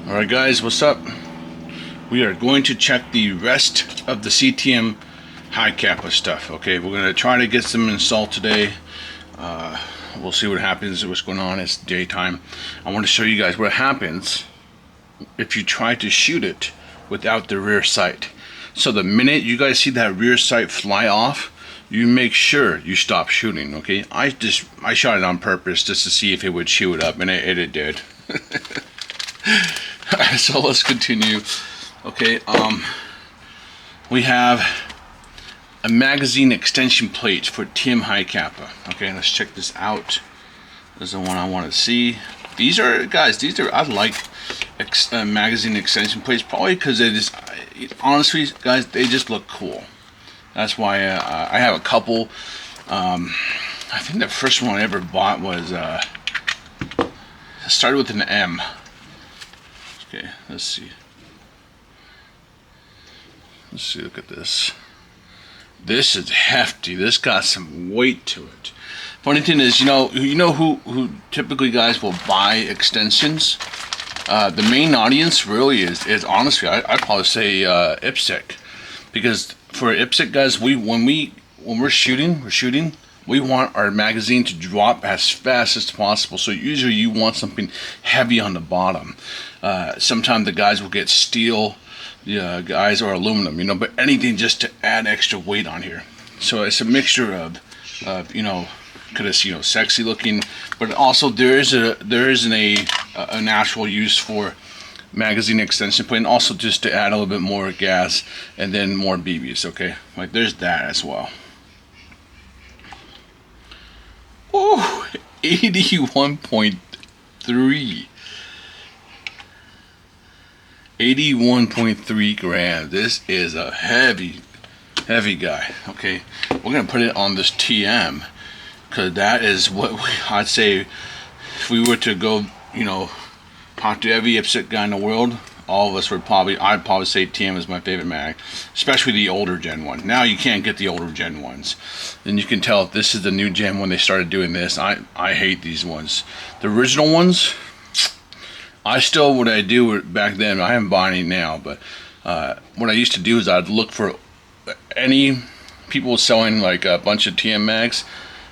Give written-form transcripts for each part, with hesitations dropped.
Alright guys, what's up? We are going to check the rest of the CTM Hi-Capa stuff. Okay, we're going to try to get some installed today. We'll see what happens, what's going on. It's daytime. I want to show you guys what happens if you try to shoot it without the rear sight. So the minute you guys see that rear sight fly off, you make sure you stop shooting. Okay, I shot it on purpose just to see if it would chew it up, and it did. So let's continue. Okay, we have a magazine extension plate for TM Hi-Capa. Okay, let's check this out. This is the one I want to see. These are, guys, I like magazine extension plates, probably because they just, honestly guys, they just look cool. That's why I have a couple. I think the first one I ever bought was it started with an M. Okay, let's see. Look at this. This is hefty. This got some weight to it. Funny thing is, you know who typically, guys, will buy extensions? The main audience really is honestly, I'd probably say IPSC, because for IPSC, guys, when we're shooting, we want our magazine to drop as fast as possible. So usually you want something heavy on the bottom. Sometimes the guys will get steel, guys, or aluminum, but anything just to add extra weight on here. So it's a mixture of because it's sexy looking, but also there isn't an actual use for magazine extension plate, and also just to add a little bit more gas and then more BBs. Okay, like there's that as well. Oh, 81.3. 81.3 grams. This is a heavy guy. Okay, we're gonna put it on this TM, because that is what I'd say if we were to go, talk to every IPSC guy in the world. All of us would I'd probably say TM is my favorite mag, especially the older gen one. Now you can't get the older gen ones, and you can tell if this is the new gen when they started doing this. I hate these ones. The original ones, what I do back then, I haven't bought any now, but what I used to do is I'd look for any people selling like a bunch of TM mags,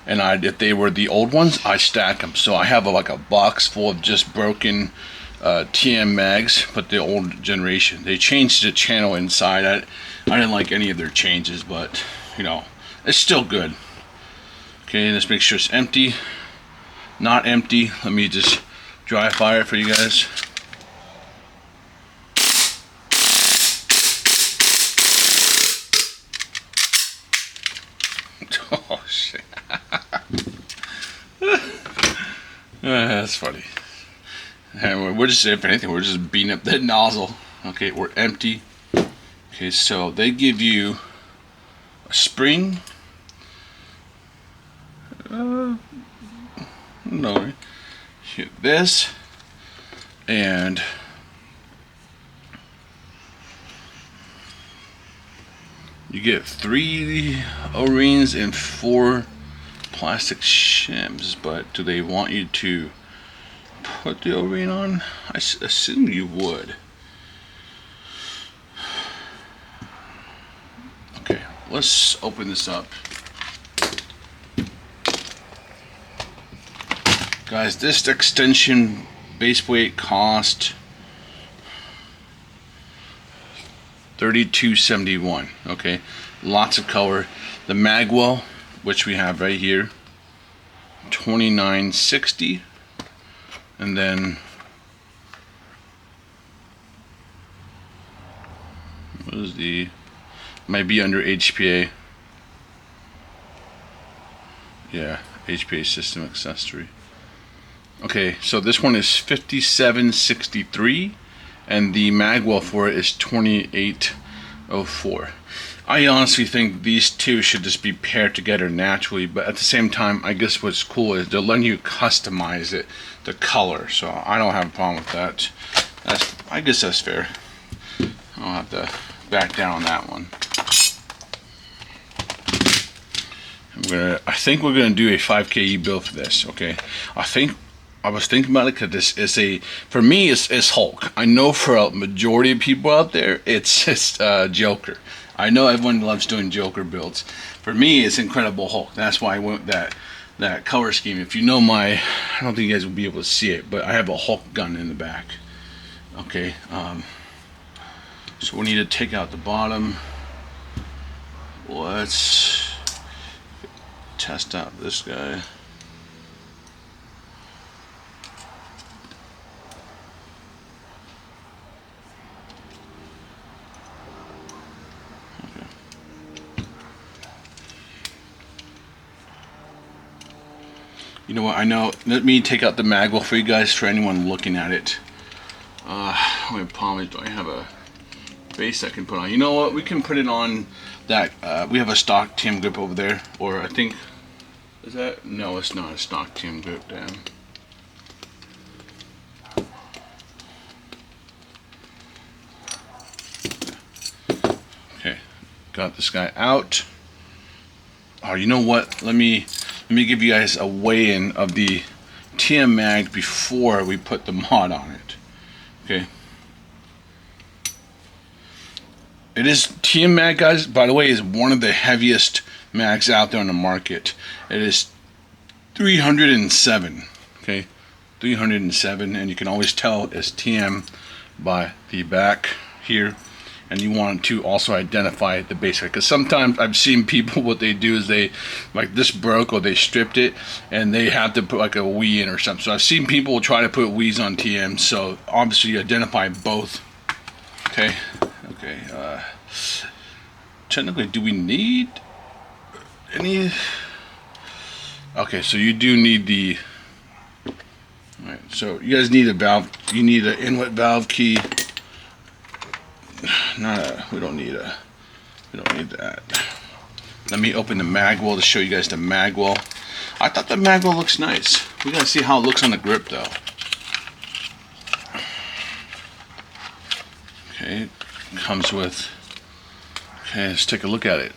and if they were the old ones, I stack them. So I have like a box full of just broken TM mags, but the old generation. They changed the channel inside. I didn't like any of their changes, but it's still good. Okay, let's make sure it's empty. Not empty. Let me just dry fire for you guys. Oh shit. That's funny. And we're just, if anything, we're just beating up that nozzle. Okay, we're empty. Okay, so they give you a spring. No, this, and you get 3 O-rings and 4 plastic shims. But do they want you to put the O-ring on? I assume you would. Okay, let's open this up. Guys, this extension base weight cost $32.71. Okay, lots of color. The Magwell, which we have right here, $29.60. And then what is might be under HPA. Yeah, HPA system accessory. Okay, so this one is $57.63, and the Magwell for it is $28.04. I honestly think these two should just be paired together naturally, but at the same time, I guess what's cool is they're letting you customize it, the color, so I don't have a problem with that. I guess that's fair. I'll have to back down on that one. I think we're gonna do a 5KE build for this. Okay, I think I was thinking about it because this is for me, it's Hulk. I know for a majority of people out there, it's just Joker. I know everyone loves doing Joker builds. For me, it's Incredible Hulk. That's why I went with that color scheme. If you know I don't think you guys will be able to see it, but I have a Hulk gun in the back. Okay, so we need to take out the bottom. Let's test out this guy. You know what, I know, let me take out the Magwell for you guys, for anyone looking at it. My problem is, do I have a base I can put on? You know what, we can put it on that, we have a stock TM grip over there, or I think, is that, no, it's not a stock TM grip, damn. Okay, got this guy out. Oh, you know what, let me give you guys a weigh-in of the TM mag before we put the mod on it. Okay. It is TM mag, guys, by the way, is one of the heaviest mags out there on the market. It is 307. Okay, 307, and you can always tell it's TM by the back here. And you want to also identify the base, because sometimes I've seen people, what they do is they, like this broke or they stripped it and they have to put like a Wii in or something. So I've seen people try to put Wii's on TM, so obviously you identify both. Okay, technically, do we need any? Okay, so you do need the, all right, so you guys need a valve, you need an inlet valve key. We don't need that. Let me open the Magwell to show you guys the Magwell. I thought the Magwell looks nice. We gotta see how it looks on the grip though. Okay, comes with, okay, let's take a look at it.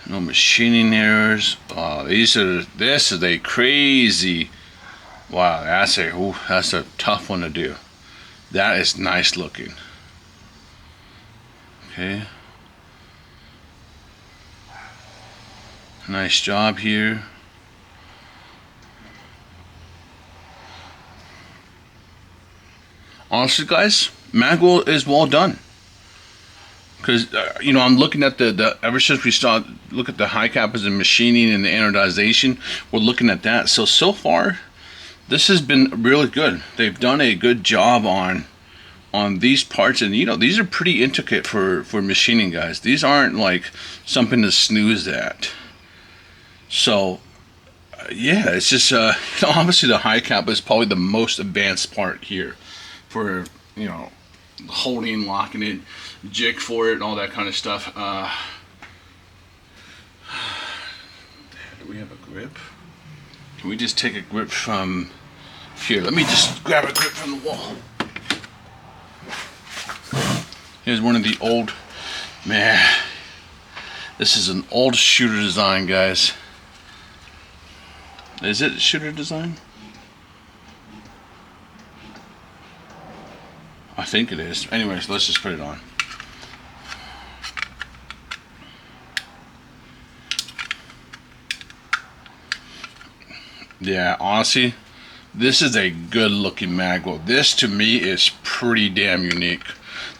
No machining errors. Oh, this is a crazy, wow, that's a tough one to do. That is nice looking. Okay. Nice job here. Honestly, guys, Magwell is well done. Because you know, I'm looking at the ever since we started look at the Hi-Capas and machining and the anodization, we're looking at that. So far, this has been really good. They've done a good job on these parts, and you know, these are pretty intricate for machining, guys. These aren't like something to snooze at. So yeah, it's just obviously the Hi-Capa is probably the most advanced part here for, you know, holding, locking it, jig for it, and all that kind of stuff. Do we have a grip? Can we just take a grip from here? Let me just grab a grip from the wall. Here's one of the old, man, this is an old shooter design, guys. Is it a shooter design? I think it is. Anyways, let's just put it on. Yeah, honestly, this is a good looking Magwell. This to me is pretty damn unique.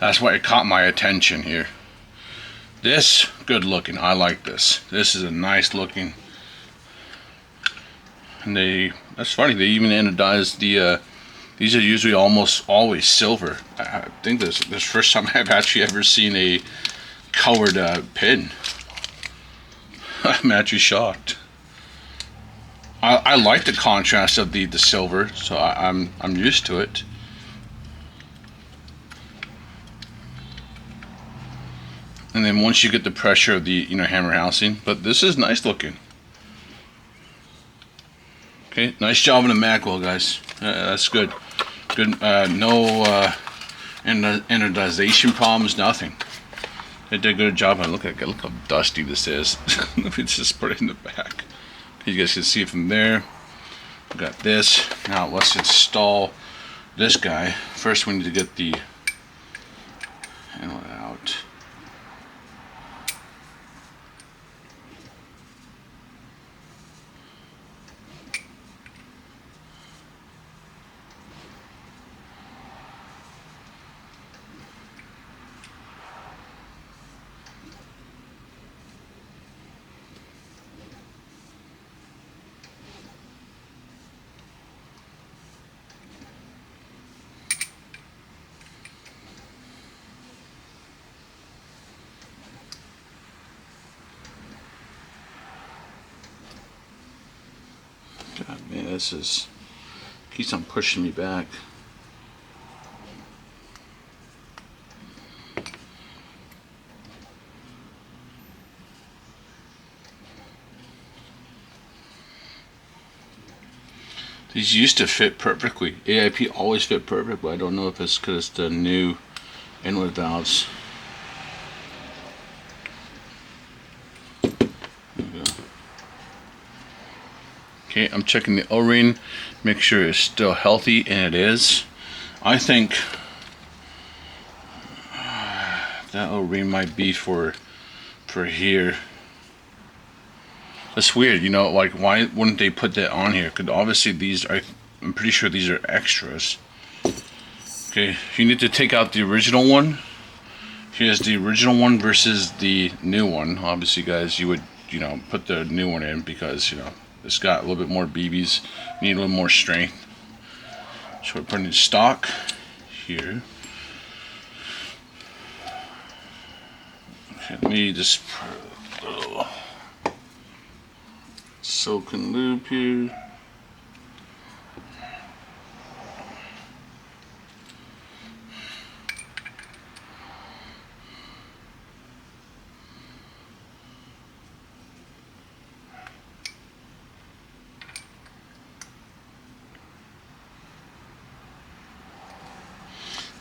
That's why it caught my attention here. This, good looking. I like this. This is a nice looking. And that's funny, they even anodized the, these are usually almost always silver. I think this is the first time I've actually ever seen a colored pin. I'm actually shocked. I like the contrast of the silver, so I'm used to it. And then once you get the pressure of the, you know, hammer housing, but this is nice looking. Okay, nice job on the Magwell, guys. That's good. Good. No anodization problems. Nothing. They did a good job. Look how dusty this is. Let me just put it in the back. You guys can see it from there. We got this. Now let's install this guy. First we need to get the inlet out. God, man, this is keeps on pushing me back. These used to fit perfectly. AIP always fit perfect, but I don't know if it's because it's the new inlet valves. Okay, I'm checking the O-ring, make sure it's still healthy, and it is. I think that O-ring might be for here. That's weird, you know, like why wouldn't they put that on here? Because obviously these are, I'm pretty sure these are extras. Okay, you need to take out the original one. Here's the original one versus the new one. Obviously, guys, you would, you know, put the new one in because, you know, it's got a little bit more BBs, need a little more strength. So we're putting in stock here. Okay, let me just put a little silicone lube here.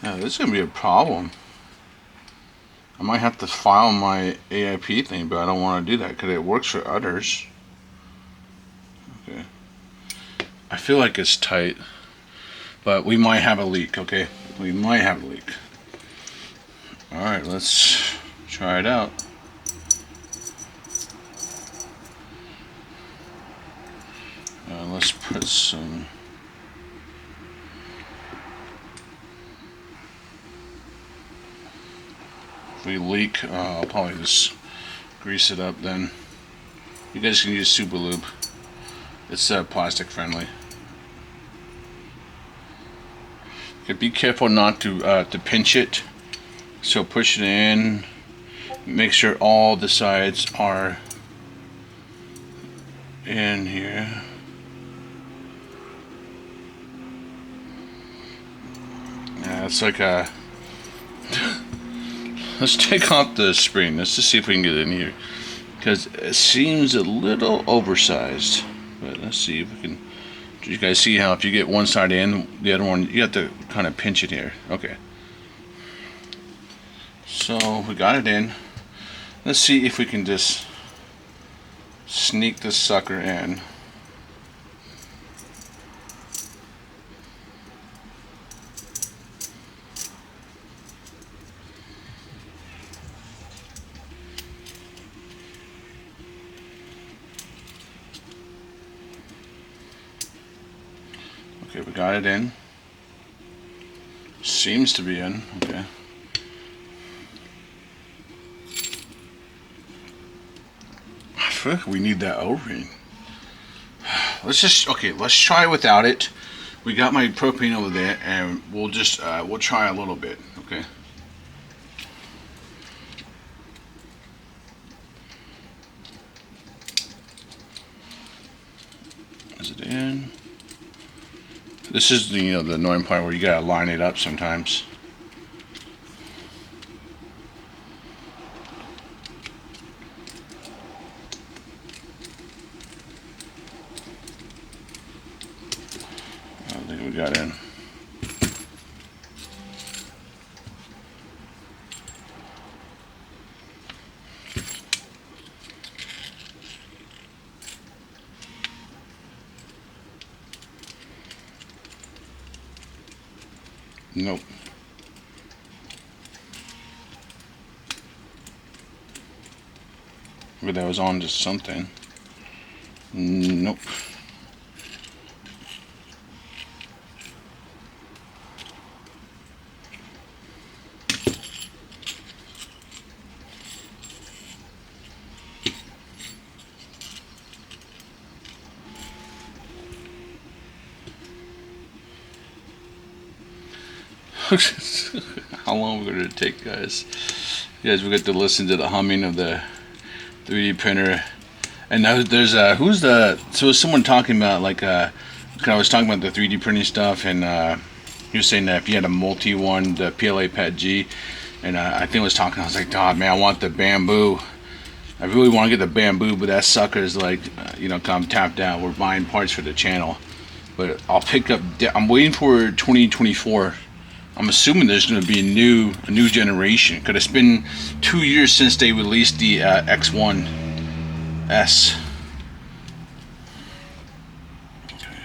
Now this is gonna be a problem. I might have to file my AIP thing, but I don't want to do that because it works for others. Okay. I feel like it's tight, but we might have a leak, okay? We might have a leak. Alright, let's try it out. Let's put some... If we leak, I'll probably just grease it up then. You guys can use Super Lube. It's plastic friendly. Okay, be careful not to pinch it. So push it in. Make sure all the sides are in here. Yeah, it's like a... Let's take off the spring. Let's just see if we can get in here. Because it seems a little oversized. But let's see if we can... Do you guys see how if you get one side in, the other one, you have to kind of pinch it here. Okay. So we got it in. Let's see if we can just sneak this sucker in. Okay, we got it in. Seems to be in. Okay. I feel like we need that O-ring. Let's just, okay, let's try without it. We got my propane over there, and we'll just, we'll try a little bit, okay? Is it in? This is the, you know, the annoying part where you gotta line it up sometimes. I think we got in. Nope. But that was on to something. Nope. How long would it take, guys? You guys will get to listen to the humming of the 3D printer. And now there's who's the, so was someone talking about like I was talking about the 3D printing stuff, and he was saying that if you had a multi one, the PLA Pet G, and I think I was talking, I was like, God, man, I want the bamboo. I really want to get the bamboo, but that sucker is like, you know, I'm tapped out. We're buying parts for the channel, but I'll pick up. I'm waiting for 2024. I'm assuming there's going to be a new generation, because it's been 2 years since they released the X1S. Okay.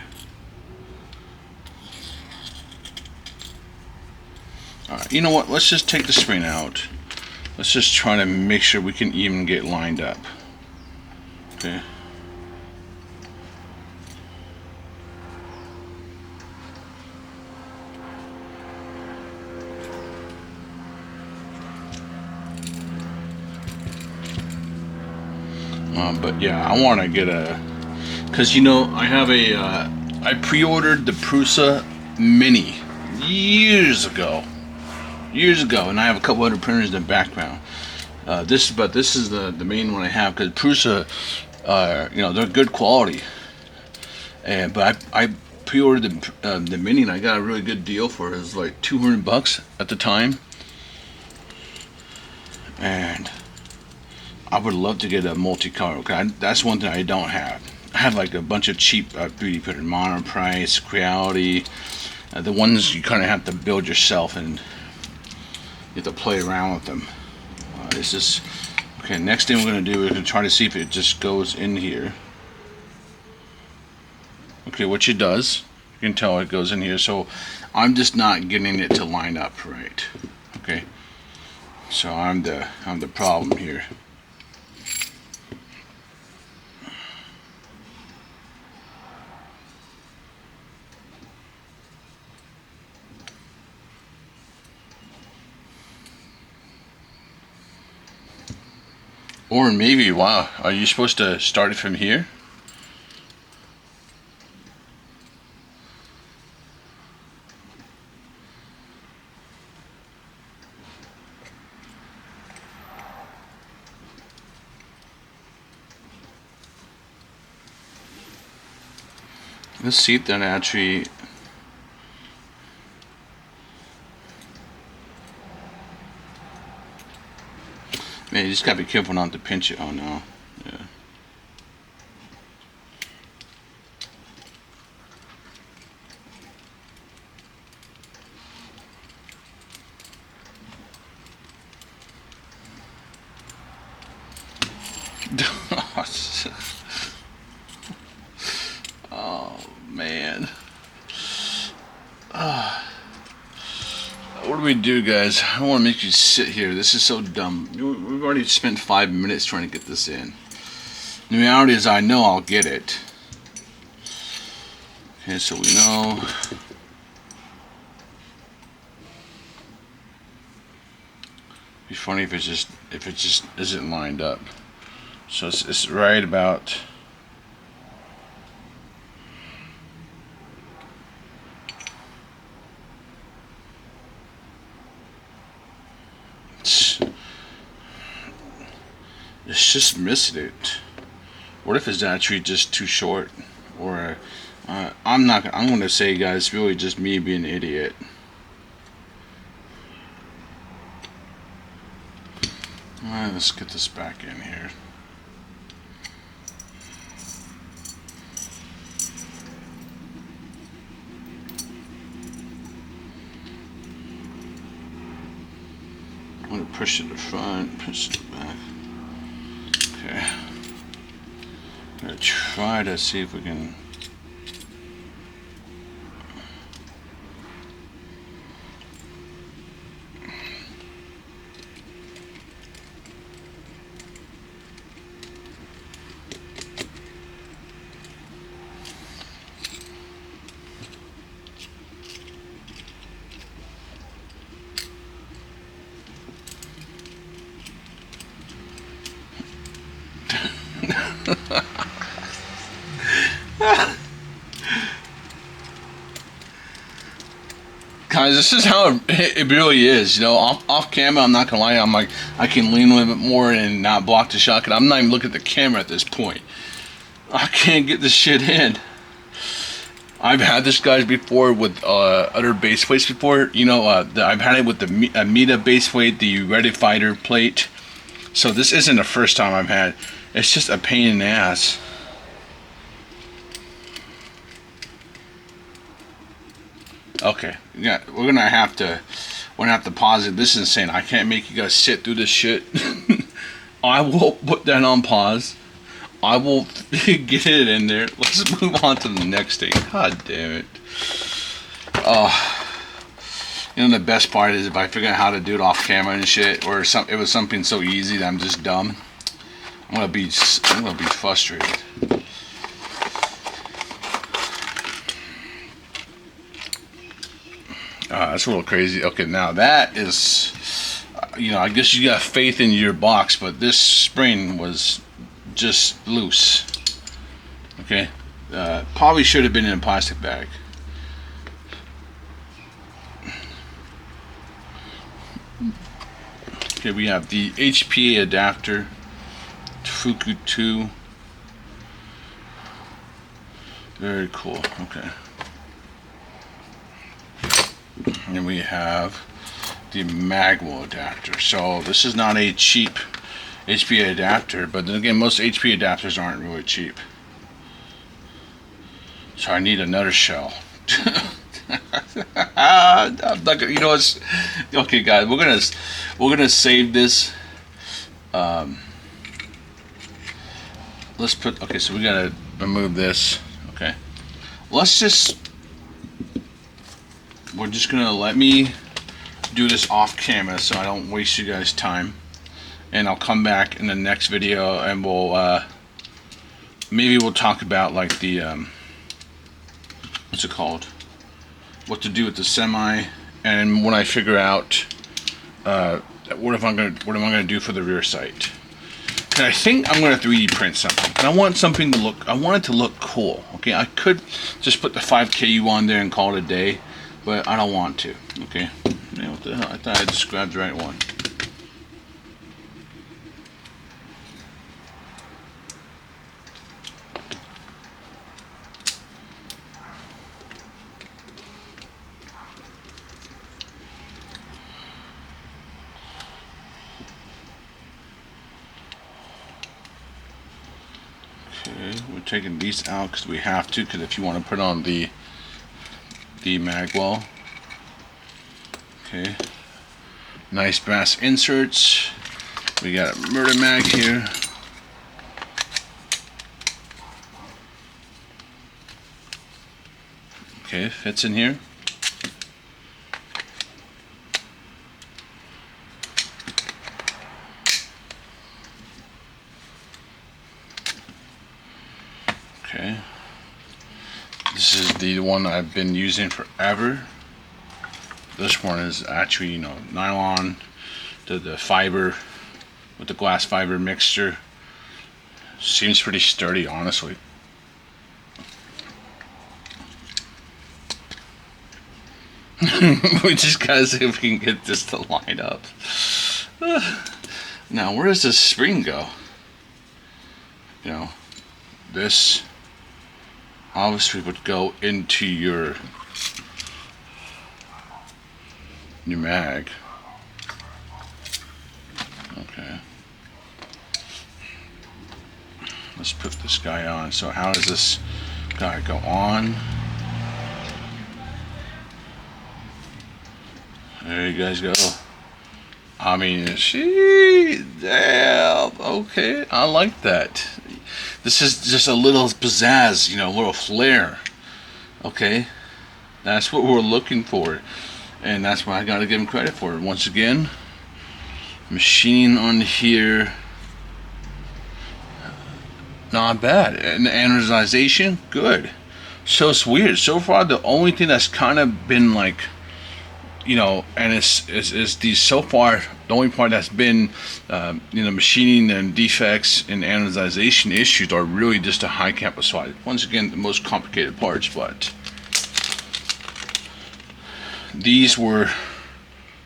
All right, you know what? Let's just take the spring out. Let's just try to make sure we can even get lined up. Okay. But yeah, I want to get a, because you know I have a I pre-ordered the Prusa Mini years ago, and I have a couple other printers in the background. This is the main one I have, because Prusa, you know, they're good quality. But I pre-ordered the Mini, and I got a really good deal for it. It was like $200 at the time, and I would love to get a multi-color. Okay, that's one thing I don't have. I have like a bunch of cheap 3D printed Monoprice, Creality, the ones you kind of have to build yourself, and you have to play around with them. This is okay. Next thing we're gonna do is gonna try to see if it just goes in here. Okay, which it does. You can tell it goes in here. So I'm just not getting it to line up right. Okay, so I'm the problem here. Or maybe, wow, are you supposed to start it from here? Let's see if that actually. Man, you just gotta be careful not to pinch it. Oh no. Yeah. Oh man. What do we do, guys? I don't want to make you sit here. This is so dumb. We've already spent 5 minutes trying to get this in. The reality is I know I'll get it. Okay, so we know. It'd be funny if it just isn't lined up. So it's right about. It's just missing it. What if it's actually just too short? Or I'm going to say, guys, it's really just me being an idiot. Alright, let's get this back in here. I'm going to push it to the front, push it to the back. Okay. I'm going to try to see if we can. Guys, this is how it really is. You know, off camera, I'm not gonna lie. I'm like, I can lean a little bit more and not block the shot. I'm not even looking at the camera at this point. I can't get this shit in. I've had this guys before with other base plates before. You know, I've had it with the Meta base plate, the Ready Fighter plate. So this isn't the first time I've had. It's just a pain in the ass. Okay, yeah, we're gonna have to pause it. This is insane. I can't make you guys sit through this shit. I will put that on pause. I will get it in there. Let's move on to the next thing. God damn it. You know, the best part is if I figure out how to do it off camera and shit, or it was something so easy that I'm just dumb. I'm gonna be frustrated. That's a little crazy. Okay, now that is, you know, I guess you got faith in your box, but this spring was just loose. Okay, probably should have been in a plastic bag. Okay, we have the HPA adapter, Fuku 2. Very cool. Okay. And we have the Magwell adapter. So this is not a cheap HPA adapter, but then again, most HPA adapters aren't really cheap. So I need another shell. I'm not gonna, you know, it's okay, guys. We're gonna save this. Let's put. Okay, so we gotta remove this. Okay, let's just. We're just gonna let me do this off camera so I don't waste you guys' time, and I'll come back in the next video and we'll maybe we'll talk about like the what's it called? What to do with the semi, and when I figure out what am I gonna do for the rear sight. And I think I'm gonna 3D print something, and I want something to look. I want it to look cool. Okay, I could just put the 5KU on there and call it a day. But I don't want to, okay? Man, what the hell? I thought I just grabbed the right one. Okay, we're taking these out because we have to, because if you want to put on the Magwell. Okay, nice brass inserts. We got a murder mag here. Okay, fits in here. Okay. This is the one I've been using forever. This one is actually, you know, nylon, the fiber with the glass fiber mixture. Seems pretty sturdy, honestly. We just gotta see if we can get this to line up. Now, where does this spring go? You know, this obviously would go into your mag. Okay. Let's put this guy on. So how does this guy go on? There you guys go. I mean, damn, okay, I like that. This is just a little pizzazz, you know, a little flair. Okay, that's what we're looking for, and that's why I gotta give him credit for it. Once again, machining on here, not bad, and the anodization, good. So it's weird. So far, the only thing that's kind of been like, you know, and it's these so far, the only part that's been, you know, machining and defects and anodization issues are really just the Hi-Capa side. Once again, the most complicated parts, but these were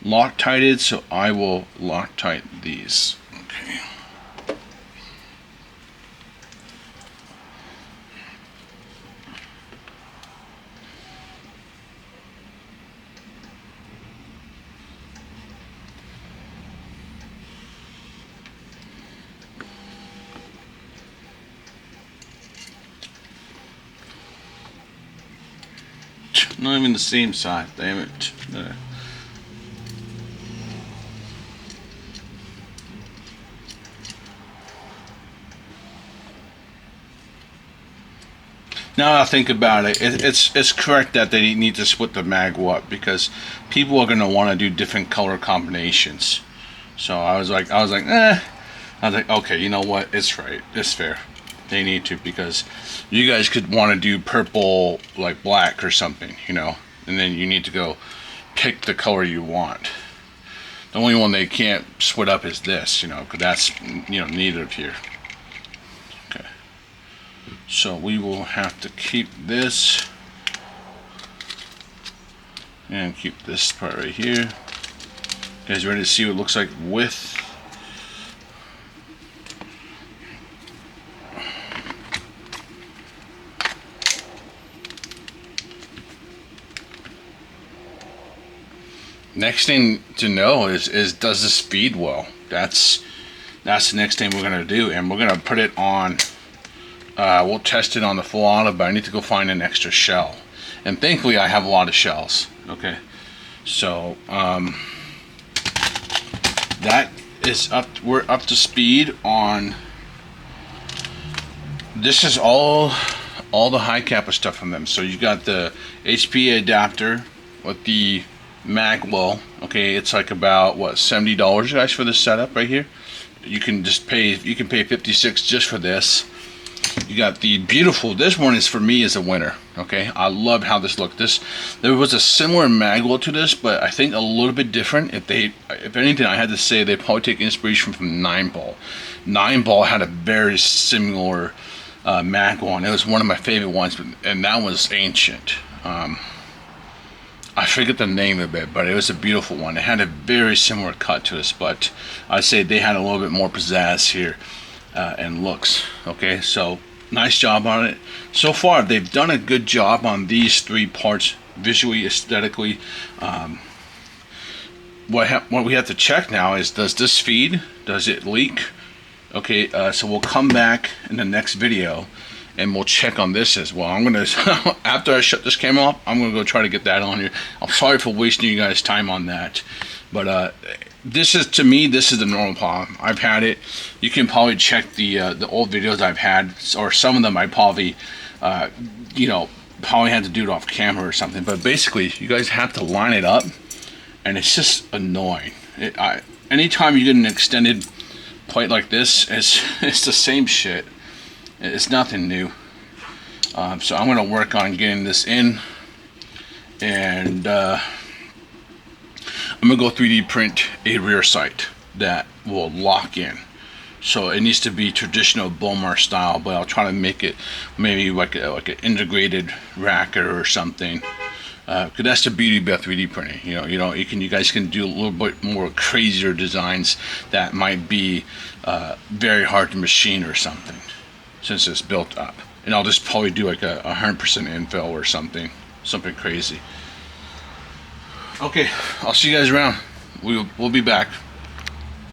Loctited, so I will Loctite these. Okay. Not even the same side, damn it. Now I think about it, it's correct that they need to split the Magwell up because people are gonna want to do different color combinations. So I was like, I was like, okay, you know what? It's right. It's fair. They need to, because you guys could want to do purple like black or something, you know, and then you need to go pick the color you want. The only one they can't split up is this, you know, because that's, you know, needed here. Okay. So we will have to keep this and keep this part right here. You guys ready to see what it looks like with? Next thing to know is does this feed well? That's the next thing we're gonna do, and we're gonna put it on. We'll test it on the full auto, but I need to go find an extra shell, and thankfully I have a lot of shells. Okay, so that is up. We're up to speed on. This is all the Hi-Capa stuff from them. So you got the HPA adapter with the Magwell. Okay, it's like about what, $70 guys for this setup right here. You can just pay, you can pay $56 just for this. You got the beautiful, this one is for me is a winner. Okay, I love how this looked. There was a similar Magwell to this, but I think a little bit different. If anything, I had to say they probably take inspiration from 9-ball. 9-ball had a very similar Magwell, and it was one of my favorite ones, and that was ancient. I forget the name of it, but it was a beautiful one. It had a very similar cut to this, but I'd say they had a little bit more pizzazz here and looks. Okay, so nice job on it. So far, they've done a good job on these three parts, visually, aesthetically. What we have to check now is, does this feed? Does it leak? Okay, so we'll come back in the next video and we'll check on this as well. I'm gonna after I shut this camera off, I'm gonna go try to get that on here. I'm sorry for wasting you guys' time on that, but this is, to me, this is the normal problem. I've had it. You can probably check the old videos I've had, or some of them I probably you know, probably had to do it off camera or something. But basically, you guys have to line it up, and it's just annoying. Anytime you get an extended plate like this, it's the same shit. It's nothing new. So I'm going to work on getting this in, and I'm going to go 3D print a rear sight that will lock in. So it needs to be traditional Bomar style, but I'll try to make it maybe like an integrated racker or something. Because that's the beauty about 3D printing. You guys can do a little bit more crazier designs that might be very hard to machine or something, since it's built up. And I'll just probably do like a 100% infill or something crazy. Okay, I'll see you guys around. We'll be back.